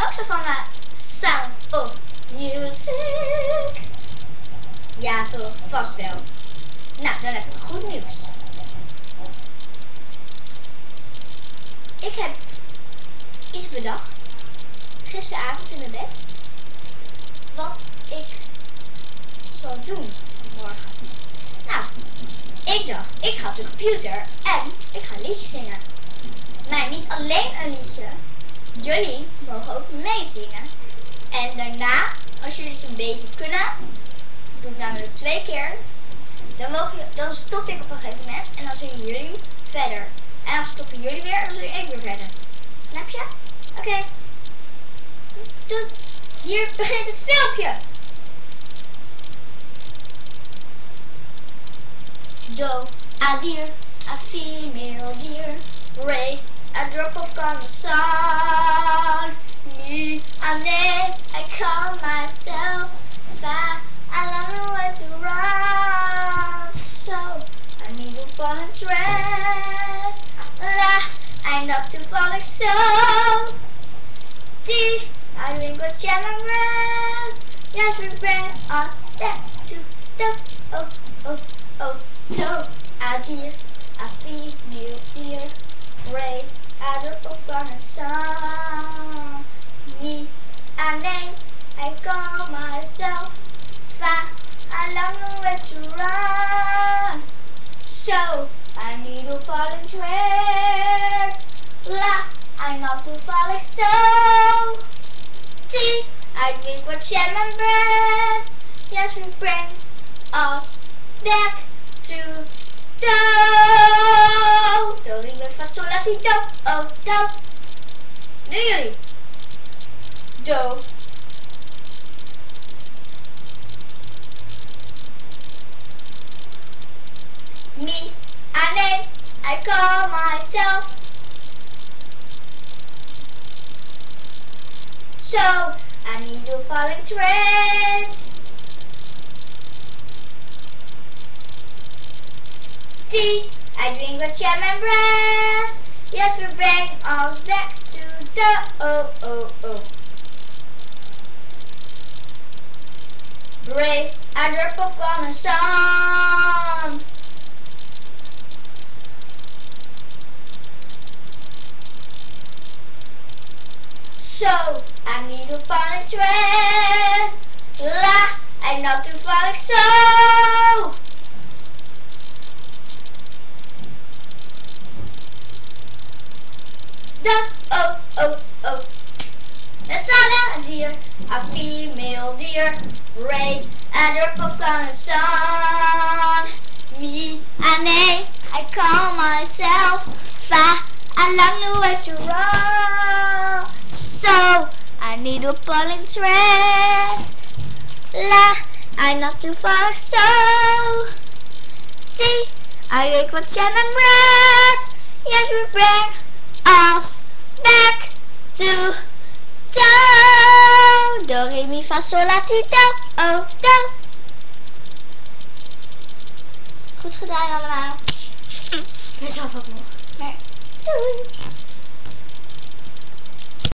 ook zo van Sound of Music? Ja toch, vast wel. Nou, dan heb ik goed nieuws. Ik heb iets bedacht, gisteravond in mijn bed, wat ik zal doen morgen. Nou, ik dacht, ik ga op de computer en ik ga een liedje zingen. Maar niet alleen een liedje, jullie mogen ook meezingen. En daarna, als jullie het een beetje kunnen, doe ik namelijk 2 keer, dan stop ik op een gegeven moment en dan zingen jullie verder. En dan stoppen jullie weer en dan zing ik weer verder. Snap je? Oké. Dus hier begint het filmpje. Do, a deer, a female deer, Ray, a drop of golden sun, me, a name, I call myself, Fa, I long way to run, so I need a ball and thread, La, I'm not too falling so, D, I think what Channel Red, yes we bring us back to the, oh, oh, oh. So, a deer, a female deer, Ray, a drop of golden sun, me, a name, I call myself, Fa, I long way to run, so, I need a falling thread, La, I'm not too falling so, T, I drink what jam and bread, yes we bring us back to do, do, re, mi, fa, sol, la, ti, do, oh, do. Nu jullie. Do. Me, a name, I call myself. So, I need a falling thread. D, I drink with jam and bread. Yes, we bring us back to the oh, oh, oh. Ray, a drop of golden sun. So, I need a falling thread. La, I'm not too falling so. Oh, oh, oh. Met z'n allen, a deer, a female deer, Ray, a drop of golden sun, me, a name, I call myself, Fa, a long way to run, so, I need a pulling thread, La, I'm not too far, so, T, I drink what jam and bread, yes we bring us back to do, do, re, mi, fa, sol, la, ti, do, oh, do. Goed gedaan allemaal. Ik ben zelf ook nog. Maar doei.